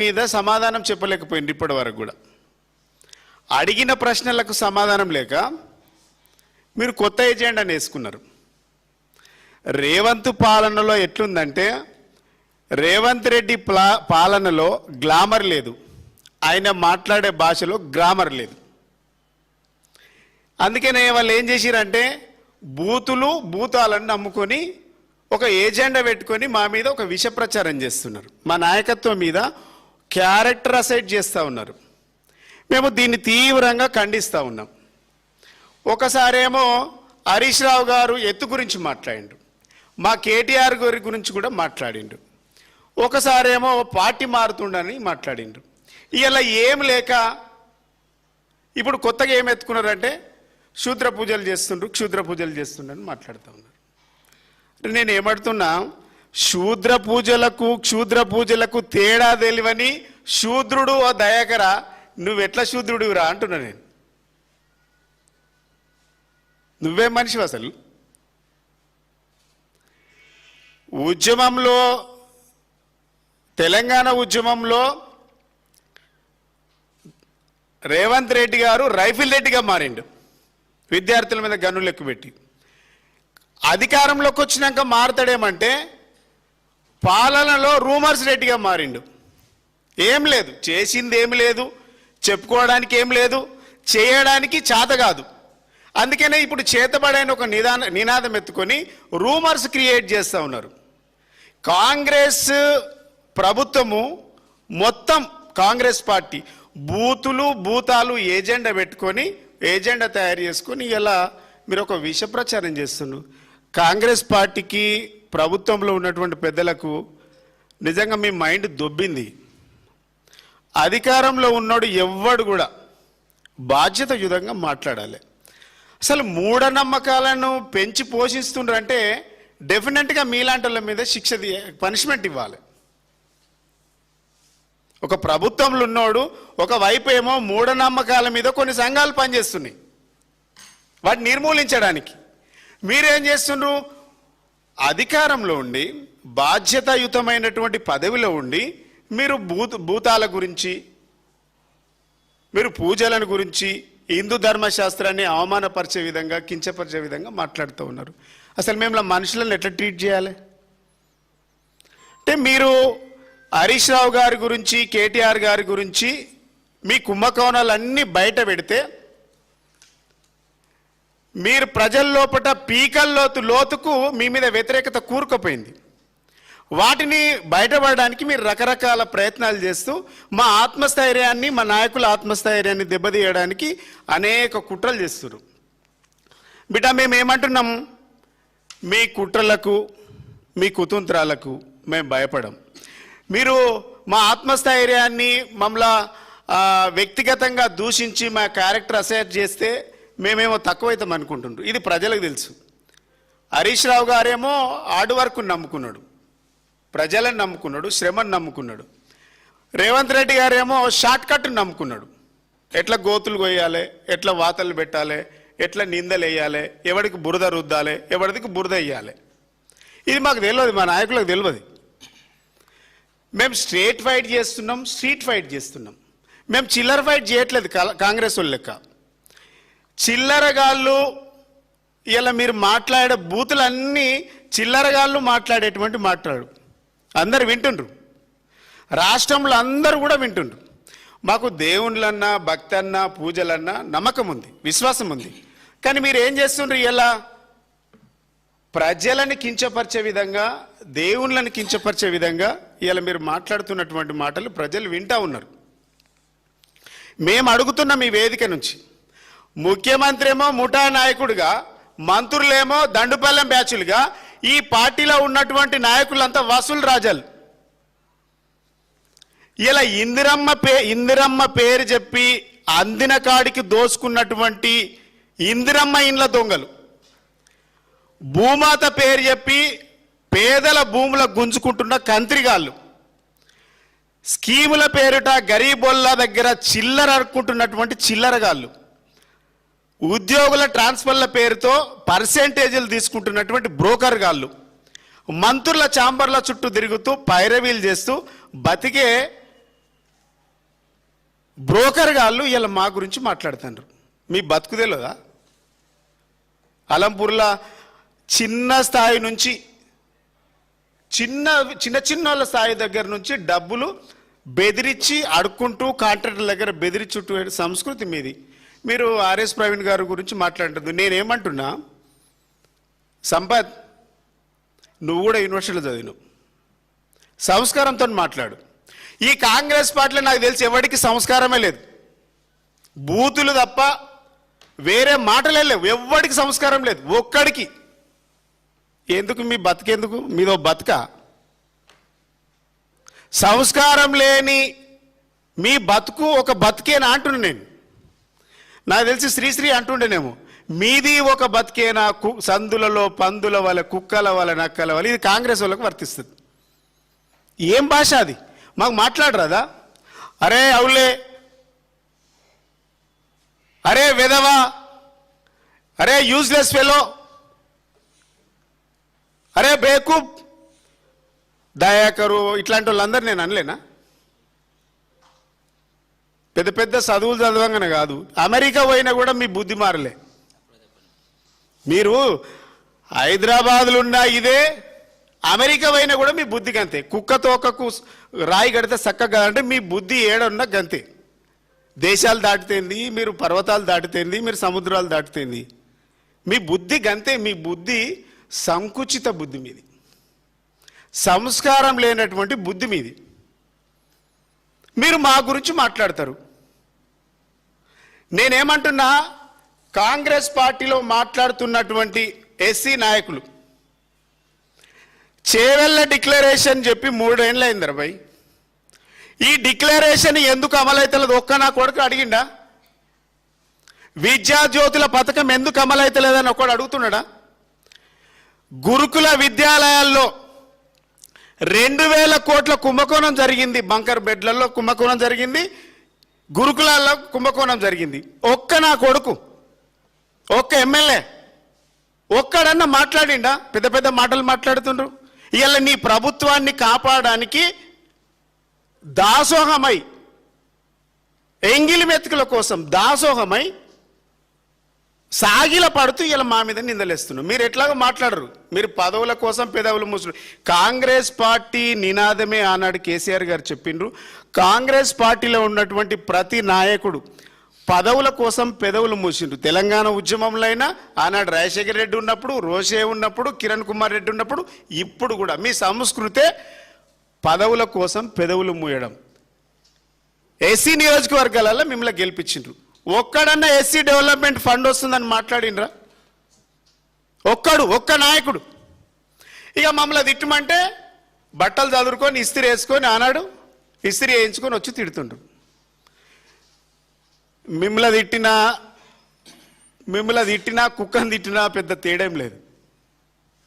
మీద సమాధానం చెప్పలేకపోయింది ఇప్పటి వరకు కూడా. అడిగిన ప్రశ్నలకు సమాధానం లేక మీరు కొత్త ఎజెండాని వేసుకున్నారు. రేవంత్ పాలనలో ఎట్లుందంటే, రేవంత్ రెడ్డి పాలనలో గ్లామర్ లేదు, ఆయన మాట్లాడే భాషలో గ్రామర్ లేదు. అందుకనే వాళ్ళు ఏం చేసిరంటే భూతాలను నమ్ముకొని ఒక ఏజెండా పెట్టుకొని మా మీద ఒక విష ప్రచారం చేస్తున్నారు. మా నాయకత్వం మీద క్యారెక్టర్ అసైడ్ చేస్తూ ఉన్నారు. మేము దీన్ని తీవ్రంగా ఖండిస్తూ ఉన్నాం. ఒకసారేమో హరీష్ రావు గారు ఎత్తు గురించి మాట్లాడిండు, మా కేటీఆర్ గారి గురించి కూడా మాట్లాడిండు. ఒకసారేమో పార్టీ మారుతుండని మాట్లాడిండు. ఇలా ఏం లేక ఇప్పుడు కొత్తగా ఏం ఎత్తుకున్నారంటే క్షుద్ర పూజలు చేస్తుండని మాట్లాడుతూ ఉన్నారు. నేను ఏమడుతున్నా, క్షుద్ర పూజలకు తేడా తెలివని శూద్రుడు ఓ దయాకర, నువ్వెట్లా శూద్రుడివిరా అంటున్నా నేను. నువ్వేం మనిషివి అసలు? ఉద్యమంలో, తెలంగాణ ఉద్యమంలో రేవంత్ రెడ్డి గారు రైఫిల్ రెడ్డిగా మారిండు, విద్యార్థుల మీద గన్నులు ఎక్కుపెట్టి. అధికారంలోకి వచ్చినాక మారుతాడేమంటే పాలనలో రూమర్స్ రెడ్డిగా మారిండు. ఏం లేదు, చేసింది ఏమి లేదు, చెప్పుకోవడానికి ఏం లేదు, చేయడానికి చేత కాదు. అందుకనే ఇప్పుడు చేతబడైన ఒక నినాదం ఎత్తుకొని రూమర్స్ క్రియేట్ చేస్తూ ఉన్నారు. కాంగ్రెస్ ప్రభుత్వము మొత్తం, కాంగ్రెస్ పార్టీ భూతాలు ఏజెండా పెట్టుకొని, ఏజెండా తయారు చేసుకొని ఇలా మీరు ఒక విష ప్రచారం చేస్తున్నారు. కాంగ్రెస్ పార్టీకి, ప్రభుత్వంలో ఉన్నటువంటి పెద్దలకు నిజంగా మీ మైండ్ దొబ్బింది. అధికారంలో ఉన్నోడు ఎవ్వడు కూడా బాధ్యతాయుతంగా మాట్లాడాలి. అసలు మూఢనమ్మకాలను పెంచి పోషిస్తుండ్రంటే డెఫినెట్గా మీలాంటి వాళ్ళ మీద పనిష్మెంట్ ఇవ్వాలి. ఒక ప్రభుత్వంలో ఉన్నోడు ఒకవైపు ఏమో మూఢనమ్మకాల మీద కొన్ని సంఘాలు పనిచేస్తున్నాయి, వాటిని నిర్మూలించడానికి. మీరేం చేస్తుండ్రు? అధికారంలో ఉండి, బాధ్యతాయుతమైనటువంటి పదవిలో ఉండి మీరు భూతాల గురించి, మీరు పూజలను గురించి, హిందూ ధర్మశాస్త్రాన్ని అవమానపరిచే విధంగా, కించపరిచే విధంగా మాట్లాడుతూ ఉన్నారు. అసలు మేము మనుషులను ఎట్లా ట్రీట్ చేయాలి? అంటే మీరు హరీష్ రావు గారి గురించి, కేటీఆర్ గారి గురించి మీ కుంభకోణాలన్నీ బయట పెడితే మీరు ప్రజల లోపల లోతుకు మీ మీద వ్యతిరేకత కూరుకుపోయింది. వాటిని బయటపడడానికి మీరు రకరకాల ప్రయత్నాలు చేస్తూ మా ఆత్మస్థైర్యాన్ని, మా నాయకుల ఆత్మస్థైర్యాన్ని దెబ్బతీయడానికి అనేక కుట్రలు చేస్తున్నారు. బిడ్డ, మేము ఏమంటున్నాం, మీ కుట్రలకు, మీ కుతంత్రాలకు మేము భయపడం. మీరు మా ఆత్మస్థైర్యాన్ని మమ్మల్ని వ్యక్తిగతంగా దూషించి మా క్యారెక్టర్ అసైడ్ చేస్తే మేమేమో తక్కువైతాం అనుకుంటుండ్రు. ఇది ప్రజలకు తెలుసు. హరీష్ రావు గారేమో హార్డ్ వర్క్ నమ్ముకున్నాడు, ప్రజలను నమ్ముకున్నాడు, శ్రమను నమ్ముకున్నాడు. రేవంత్ రెడ్డి గారేమో షార్ట్ కట్ నమ్ముకున్నాడు. ఎట్లా గోతులు కొయ్యాలి, ఎట్లా వాతలు పెట్టాలి, ఎట్లా నిందలు వేయాలి, ఎవరికి బురద రుద్దాలి, ఎవరికి బురద వేయాలి, ఇది మాకు తెలియదు, మా నాయకులకు తెలియదు. మేము స్ట్రీట్ ఫైట్ చేస్తున్నాం. మేము చిల్లర ఫైట్ చేయట్లేదు కాంగ్రెస్ వాళ్ళు లెక్క. చిల్లరగాళ్ళు ఇలా మీరు మాట్లాడే బూతులన్నీ చిల్లరగాళ్ళు మాట్లాడేటువంటి మాట్లాడు అందరు వింటుండ్రు, రాష్ట్రంలో అందరూ కూడా వింటుండ్రు. మాకు దేవుళ్ళన్నా, భక్తి అన్నా, పూజలన్నా నమ్మకం ఉంది, విశ్వాసం ఉంది. కానీ మీరు ఏం చేస్తుండ్రు? ఇలా ప్రజలను కించపరిచే విధంగా, దేవుళ్ళని కించపరిచే విధంగా ఇలా మీరు మాట్లాడుతున్నటువంటి మాటలు ప్రజలు వింటూ ఉన్నారు. మేము అడుగుతున్నాం ఈ వేదిక నుంచి, ముఖ్యమంత్రి ఏమో ముఠా నాయకుడిగా, మంత్రులేమో దండుపల్లెం బ్యాచులుగా, ఈ పార్టీలో ఉన్నటువంటి నాయకులంతా వసూలు రాజాలు. ఇలా ఇందిరమ్మ పేరు చెప్పి అందిన కాడికి దోసుకున్నటువంటి ఇందిరమ్మ ఇండ్ల దొంగలు, భూమాత పేరు చెప్పి పేదల భూముల గుంజుకుంటున్న కంత్రిగాళ్ళు, స్కీముల పేరుట గరీబోళ్ళ దగ్గర చిల్లర అరుక్కుంటున్నటువంటి చిల్లరగాళ్ళు, ఉద్యోగుల ట్రాన్స్ఫర్ల పేరుతో పర్సెంటేజీలు తీసుకుంటున్నటువంటి బ్రోకర్ గాళ్ళు, మంత్రుల ఛాంబర్ల చుట్టూ తిరుగుతూ పైరవీలు చేస్తూ బతికే బ్రోకర్ గాళ్ళు ఇలా మా గురించి మాట్లాడుతున్నారు. మీ బతుకు తెలియదా? అలంపూర్లో చిన్న స్థాయి నుంచి చిన్న వాళ్ళ స్థాయి దగ్గర నుంచి డబ్బులు బెదిరించి అడుక్కుంటూ కాంట్రాక్టర్ల దగ్గర బెదిరించుట్టు సంస్కృతి మీది. మీరు ఆర్ఎస్ ప్రవీణ్ గారి గురించి మాట్లాడుతుంది. నేనేమంటున్నా, సంపత్ నువ్వు కూడా యూనివర్సిటీలో చదివిను, సంస్కారంతో మాట్లాడు. ఈ కాంగ్రెస్ పార్టీలో నాకు తెలిసి ఎవరికి సంస్కారమే లేదు, బూతులు తప్ప వేరే మాటలే లేవు, ఎవరికి సంస్కారం లేదు ఒక్కడికి. ఎందుకు మీ బతుకెందుకు? మీదో బతుక? సంస్కారం లేని మీ బతుకు ఒక బతుకేనా అంటున్నా నేను. నాకు తెలిసి శ్రీశ్రీ అంటుండేనేమో, మీది ఒక బతికేనా సందులలో పందుల వల్ల కుక్కల వల్ల నక్కల వల్ల. ఇది కాంగ్రెస్ వాళ్ళకు వర్తిస్తుంది. ఏం భాష అది? మాకు మాట్లాడరాదా? అరే అవులే, అరే వెదవా, అరే యూజ్లెస్ ఫెలో, అరే బేకూబ్, దయాకరు, ఇట్లాంటి వాళ్ళందరూ నేను అనలేనా? పెద్ద పెద్ద చదువులు చదవంగానే కాదు, అమెరికా పోయినా కూడా మీ బుద్ధి మారలే. మీరు హైదరాబాద్లో ఉన్న ఇదే, అమెరికా పోయినా కూడా మీ బుద్ధి గంతే. కుక్క తోకకు రాయి కడితే చక్కగా అంటే మీ బుద్ధి ఏడున్నా గంతే. దేశాలు దాటితేంది, మీరు పర్వతాలు దాటితేంది, మీరు సముద్రాలు దాటితేంది, మీ బుద్ధి గంతే. మీ బుద్ధి సంకుచిత బుద్ధి మీది, సంస్కారం లేనటువంటి బుద్ధి మీది. మీరు మా గురించి మాట్లాడతారు. నేనేమంటున్నా, కాంగ్రెస్ పార్టీలో మాట్లాడుతున్నటువంటి ఎస్సీ నాయకులు చేవెళ్ళ డిక్లరేషన్ చెప్పి 3 ఏళ్ళు అయింది రబాయ్. ఈ డిక్లరేషన్ ఎందుకు అమలైతలేదు ఒక్క నా కొడుకు అడిగిండా? విద్యాజ్యోతుల పథకం ఎందుకు అమలైతలేదని ఒకడు అడుగుతున్నాడా? గురుకుల విద్యాలయాల్లో 2000 కోట్ల కుంభకోణం జరిగింది, బంకర్ బెడ్లలో కుంభకోణం జరిగింది, గురుకులాల్లో కుంభకోణం జరిగింది. ఒక్క నా కొడుకు, ఒక్క ఎమ్మెల్యే ఒక్కడన్నా మాట్లాడిండా? పెద్ద పెద్ద మాటలు మాట్లాడుతుండ్రు. ఇవాళ నీ ప్రభుత్వాన్ని కాపాడడానికి దాసోహమై, ఎంగిలి మెతుకుల కోసం దాసోహమై సాగిల పడుతూ ఇలా మా మీద నిందలేస్తున్నారు. మీరు ఎట్లాగో మాట్లాడరు, మీరు పదవుల కోసం పెదవులు మూసుడు. కాంగ్రెస్ పార్టీ నినాదమే ఆనాడు కేసీఆర్ గారు చెప్పిండ్రు. కాంగ్రెస్ పార్టీలో ఉన్నటువంటి ప్రతి నాయకుడు పదవుల కోసం పెదవులు మూసిండ్రు. తెలంగాణ ఉద్యమంలో అయినా ఆనాడు రాజశేఖర రెడ్డి ఉన్నప్పుడు, రోషే ఉన్నప్పుడు, కిరణ్ కుమార్ రెడ్డి ఉన్నప్పుడు, ఇప్పుడు కూడా మీ సంస్కృతే పదవుల కోసం పెదవులు మూయడం. ఎస్సీ నియోజకవర్గాలలో మిమ్మల్ని గెలిపించిండ్రు. ఒక్కడన్నా ఎస్సీ డెవలప్మెంట్ ఫండ్ వస్తుందని మాట్లాడినరా? ఒక్క నాయకుడు. ఇక మమ్మల్ని తిట్టమంటే బట్టలు చదువుకొని ఇస్త్రీ వేసుకొని ఆనాడు ఇస్త్రీ వేయించుకొని వచ్చి తిడుతుండ్రు. మిమ్మల్ని తిట్టినా కుక్కని తిట్టినా పెద్ద తేడేం లేదు,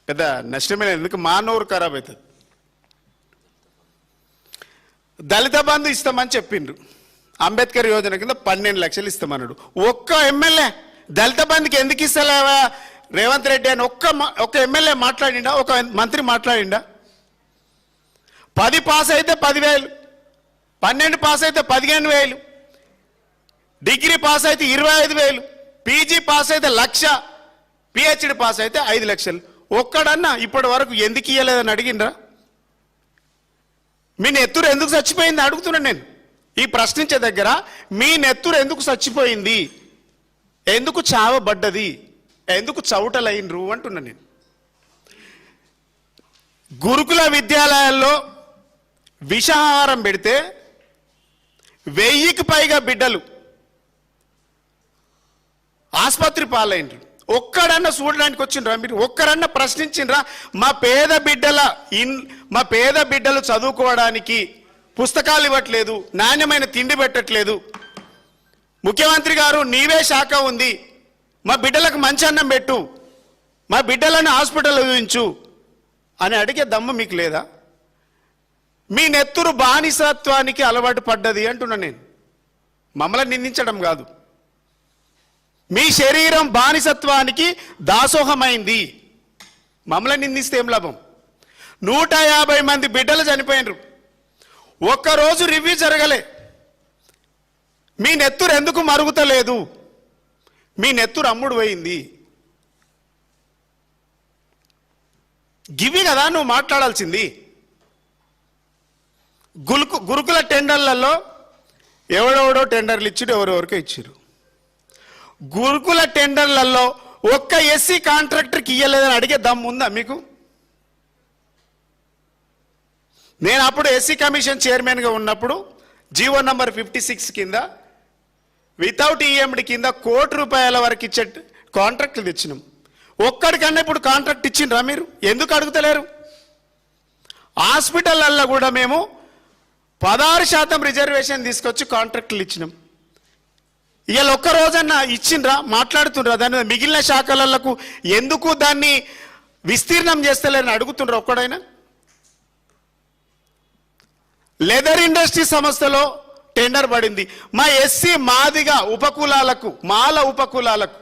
పెద్ద నష్టమే లేదు. ఎందుకు మా నోరు ఖరాబ్ అవుతుంది. దళిత బంధు ఇస్తామని చెప్పిండ్రు. అంబేద్కర్ యోజన కింద 12 లక్షలు ఇస్తామన్నాడు. ఒక్క ఎమ్మెల్యే దళిత బంధుకి ఎందుకు ఇస్తలేవా రేవంత్ రెడ్డి అని ఒక్క ఎమ్మెల్యే మాట్లాడిండా? ఒక మంత్రి మాట్లాడిండా? 10 పాస్ అయితే 10,000, 12 పాస్ అయితే 15,000, డిగ్రీ పాస్ అయితే 25,000, పీజీ పాస్ అయితే 1,00,000, పిహెచ్డి పాస్ అయితే 5 లక్షలు. ఒక్కడన్నా ఇప్పటి వరకు ఎందుకు ఇయ్యలేదని అడిగిండ్రా? మీ నెత్తురు ఎందుకు చచ్చిపోయింది అడుగుతున్నాను నేను. ఈ ప్రశ్నించే దగ్గర మీ నెత్తురు ఎందుకు చచ్చిపోయింది, ఎందుకు చావబడ్డది, ఎందుకు చౌటలైనరు అంటున్నా నేను. గురుకుల విద్యాలయాల్లో విషాహారం పెడితే 1000కి పైగా బిడ్డలు ఆసుపత్రి పాలైనరు. ఒక్కడన్నా చూడడానికి వచ్చిండ్రా? మీరు ఒక్కరన్నా ప్రశ్నించిండ్రా? మా పేద బిడ్డలు చదువుకోవడానికి పుస్తకాలు ఇవ్వట్లేదు, నాణ్యమైన తిండి పెట్టట్లేదు, ముఖ్యమంత్రి గారు నీవే శాఖ ఉంది, మా బిడ్డలకు మంచి అన్నం పెట్టు, మా బిడ్డలను హాస్పిటల్ చూపించు అని అడిగే దమ్ము మీకు లేదా? మీ నెత్తురు బానిసత్వానికి అలవాటు పడ్డది అంటున్నా నేను. మమ్మల్ని నిందించడం కాదు, మీ శరీరం బానిసత్వానికి దాసోహమైంది. మమ్మల్ని నిందిస్తే ఏం లాభం? 150 మంది బిడ్డలు చనిపోయినరు. ఒక్కరోజు రివ్యూ జరగలే. మీ నెత్తురు ఎందుకు మరుగుతలేదు? మీ నెత్తురు అమ్ముడు పోయింది. గివి కదా నువ్వు మాట్లాడాల్సింది. గురుకుల టెండర్లలో ఎవడెవడో టెండర్లు ఇచ్చిరు, ఎవరెవరికో ఇచ్చిరు. గురుకుల టెండర్లలో ఒక్క ఎస్సీ కాంట్రాక్టర్కి ఇయ్యలేదని అడిగే దమ్ము ఉందా మీకు? నేను అప్పుడు ఎస్సీ కమిషన్ చైర్మన్గా ఉన్నప్పుడు జీవో నంబర్ 56 కింద వితౌట్ ఈఎండి కింద ₹1,00,00,000 వరకు ఇచ్చే కాంట్రాక్ట్లు తెచ్చినాం. ఒక్కడికన్నా ఇప్పుడు కాంట్రాక్ట్ ఇచ్చిండ్రా మీరు? ఎందుకు అడుగుతలేరు? హాస్పిటళ్ళల్లో కూడా మేము 16% రిజర్వేషన్ తీసుకొచ్చి కాంట్రాక్టులు ఇచ్చినాం. ఇవాళ ఒక్క రోజన్నా ఇచ్చిండ్రా? మాట్లాడుతుండ్రా? దాని మీద మిగిలిన శాఖలకు ఎందుకు దాన్ని విస్తీర్ణం చేస్తలేరని అడుగుతుండ్రా ఒక్కడైనా? లెదర్ ఇండస్ట్రీ సంస్థలో టెండర్ పడింది. మా ఎస్సీ మాదిగ ఉపకులాలకు, మాల ఉపకులాలకు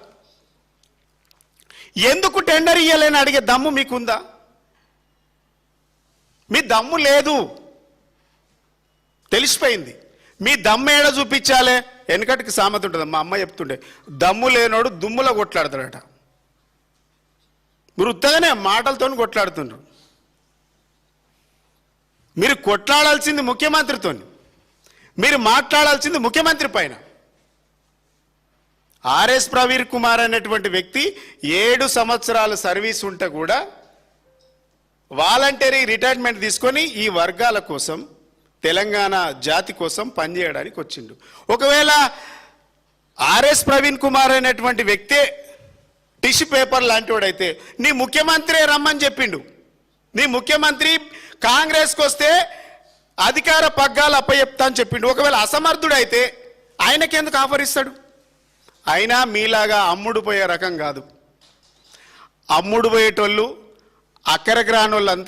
ఎందుకు టెండర్ ఇయ్యలేని అడిగే దమ్ము మీకుందా? మీ దమ్ము లేదు, తెలిసిపోయింది. మీ దమ్ము ఏడ చూపించాలే? వెనకటికి సామెత ఉంటుంది, మా అమ్మ చెప్తుండే, దమ్ము లేనోడు దుమ్ములో కొట్లాడతాడట. మీరు ఉత్తగానే మాటలతో కొట్లాడుతుండ్రు. మీరు కొట్లాడాల్సింది ముఖ్యమంత్రితో, మీరు మాట్లాడాల్సింది ముఖ్యమంత్రి పైన. ఆర్ఎస్ ప్రవీణ్ కుమార్ అనేటువంటి వ్యక్తి 7 సంవత్సరాల సర్వీస్ ఉంటే కూడా వాలంటరీ రిటైర్మెంట్ తీసుకొని ఈ వర్గాల కోసం, తెలంగాణ జాతి కోసం పనిచేయడానికి వచ్చిండు. ఒకవేళ ఆర్ఎస్ ప్రవీణ్ కుమార్ అనేటువంటి వ్యక్తే టిష్యూ పేపర్ లాంటి వాడైతే నీ ముఖ్యమంత్రి రమ్మని చెప్పిండు. నీ ముఖ్యమంత్రి కాంగ్రెస్కి వస్తే అధికార పగ్గాలు అప్పచెప్తా అని చెప్పిండు. ఒకవేళ అసమర్థుడైతే ఆయనకెందుకు ఆఫర్ ఇస్తాడు? అయినా మీలాగా అమ్ముడు పోయే రకం కాదు. అమ్ముడు పోయేటోళ్ళు, అక్కరకు రానోళ్ళంతా